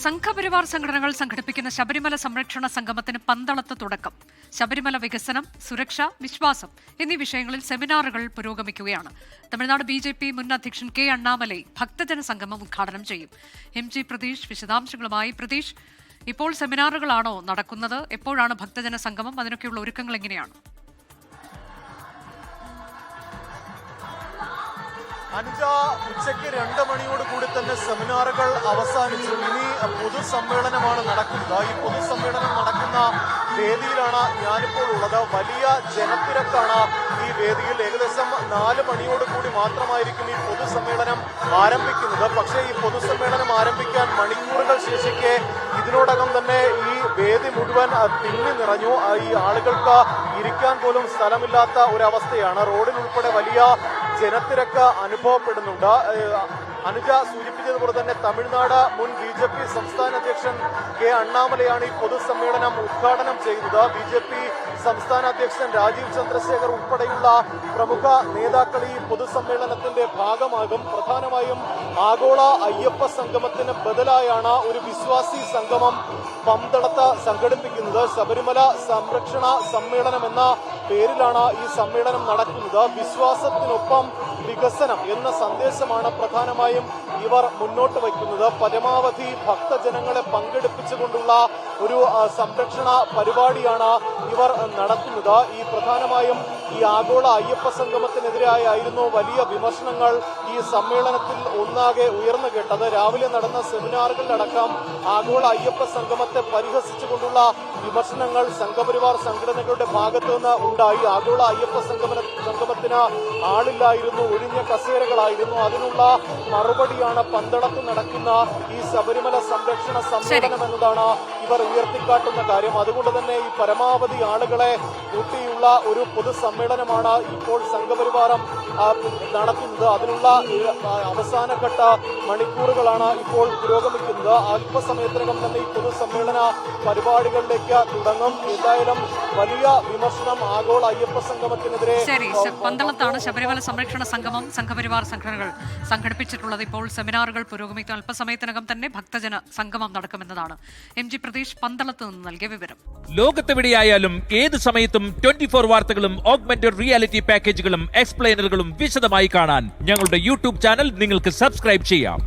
സംഘപരിവാർ സംഘടനകൾ സംഘടിപ്പിക്കുന്ന ശബരിമല സംരക്ഷണ സംഗമത്തിന് പന്തളത്ത് തുടക്കം. ശബരിമല വികസനം, സുരക്ഷ, വിശ്വാസം എന്നീ വിഷയങ്ങളിൽ സെമിനാറുകൾ പുരോഗമിക്കുകയാണ്. തമിഴ്നാട് BJP മുൻ അധ്യക്ഷൻ K. അണ്ണാമലൈ ഭക്തജന സംഗമം ഉദ്ഘാടനം ചെയ്യും. MG പ്രതീഷ് വിശദാംശങ്ങളുമായി. പ്രതീഷ്, ഇപ്പോൾ സെമിനാറുകളാണോ നടക്കുന്നത്? എപ്പോഴാണ് ഭക്തജന സംഗമം? അതിനൊക്കെയുള്ള ഒരുക്കങ്ങൾ എങ്ങനെയാണ്? അനുജ, ഉച്ചയ്ക്ക് 2 മണിയോട് കൂടി തന്നെ സെമിനാറുകൾ അവസാനിച്ചു. ഇനി പൊതുസമ്മേളനമാണ് നടക്കുന്നത്. ഈ പൊതുസമ്മേളനം നടക്കുന്ന വേദിയിലാണ് ഞാനിപ്പോൾ ഉള്ളത്. വലിയ ജനത്തിരക്കാണ് ഈ വേദിയിൽ. ഏകദേശം 4 മണിയോട് കൂടി മാത്രമായിരിക്കും ഈ പൊതുസമ്മേളനം ആരംഭിക്കുന്നത്. പക്ഷേ ഈ പൊതുസമ്മേളനം ആരംഭിക്കാൻ മണിക്കൂറുകൾ ശേഷിക്കെ ഇതിനോടകം തന്നെ ഈ വേദി മുഴുവൻ തിങ്ങി നിറഞ്ഞു. ഈ ആളുകൾക്ക് ഇരിക്കാൻ പോലും സ്ഥലമില്ലാത്ത ഒരവസ്ഥയാണ്. റോഡിൽ ഉൾപ്പെടെ വലിയ ജനത്തിരക്ക് അനുഭവപ്പെടുന്നുണ്ട്. അനുജ സൂചിപ്പിച്ചതുപോലെ തന്നെ തമിഴ്നാട് മുൻ BJP സംസ്ഥാന അധ്യക്ഷൻ K. അണ്ണാമലയാണ് ഈ പൊതുസമ്മേളനം ഉദ്ഘാടനം ചെയ്യുന്നത്. BJP സംസ്ഥാന അധ്യക്ഷൻ രാജീവ് ചന്ദ്രശേഖർ ഉൾപ്പെടെയുള്ള പ്രമുഖ നേതാക്കൾ ഈ പൊതുസമ്മേളനത്തിന്റെ ഭാഗമാകും. പ്രധാനമായും ആഗോള അയ്യപ്പ സംഗമത്തിന് ബദലായാണ് ഒരു വിശ്വാസി സംഗമം പന്തളത്ത് സംഘടിപ്പിക്കുന്നത്. ശബരിമല സംരക്ഷണ സമ്മേളനം എന്ന പേരിലാണ് ഈ സമ്മേളനം നടക്കുന്നത്. വിശ്വാസത്തിനൊപ്പം വികസനം എന്ന സന്ദേശമാണ് പ്രധാനമായും ഇവർ മുന്നോട്ട് വയ്ക്കുന്നത്. പരമാവധി ഭക്തജനങ്ങളെ പങ്കെടുപ്പിച്ചുകൊണ്ടുള്ള ഒരു സംരക്ഷണ പരിപാടിയാണ് ഇവർ നടത്തുന്നത്. ഈ പ്രധാനമായും ഈ ആഗോള അയ്യപ്പ സംഗമത്തിനെതിരായിരുന്നു വലിയ വിമർശനങ്ങൾ ഈ സമ്മേളനത്തിൽ ഒന്നാകെ ഉയർന്നു കേട്ടത്. രാവിലെ നടന്ന സെമിനാറുകളിലടക്കം ആഗോള അയ്യപ്പ സംഗമത്തെ പരിഹസിച്ചുകൊണ്ടുള്ള വിമർശനങ്ങൾ സംഘപരിവാർ സംഘടനകളുടെ ഭാഗത്തു നിന്ന് ഉണ്ടായി. ആഗോള അയ്യപ്പ സംഗമത്തിന് ആളില്ലായിരുന്നു, ഒഴിഞ്ഞ കസേരകളായിരുന്നു. അതിനുള്ള മറുപടിയാണ് പന്തളത്ത് നടക്കുന്ന ഈ ശബരിമല സംരക്ഷണ സമ്മേളനം എന്നതാണ് ഇവർ ഉയർത്തിക്കാട്ടുന്ന കാര്യം. അതുകൊണ്ട് തന്നെ ഈ പരമാവധി ആളുകളെ കൂട്ടിയുള്ള ഒരു പൊതുസമ്മേളനമാണ് ഇപ്പോൾ സംഘപരിവാരം നടത്തുന്നത്. അതിനുള്ള അവസാനഘട്ട മണിക്കൂറുകളാണ് ഇപ്പോൾ പുരോഗമിക്കുന്നത്. അല്പസമയത്തിനകം തന്നെ ഈ പൊതുസമ്മേളന പരിപാടികളിലേക്ക് തുടങ്ങും. എന്തായാലും വലിയ വിമർശനം ആഗോള അയ്യപ്പ സംഗമത്തിനെതിരെ. പന്തളത്താണ് ശബരിമല സംരക്ഷണ സംഗമം സംഘപരിവാർ സംഘടനകൾ സംഘടിപ്പിച്ചിട്ടുള്ളത്. ഇപ്പോൾ സെമിനാറുകൾ പുരോഗമിക്കും. അല്പസമയത്തിനകം തന്നെ ഭക്തജന സംഗമം നടക്കുമെന്നതാണ് MG പ്രതീഷ് പന്തളത്ത് നിന്ന് നൽകിയ വിവരം. ലോകത്തെവിടെയായാലും ഏത് സമയത്തും 24 വാർത്തകളും ഓഗ്മെന്റഡ് റിയാലിറ്റി പാക്കേജുകളും എക്സ്പ്ലെയിനറുകളും വിശദമായി കാണാൻ ഞങ്ങളുടെ YouTube ചാനൽ നിങ്ങൾക്ക് സബ്സ്ക്രൈബ് ചെയ്യാം.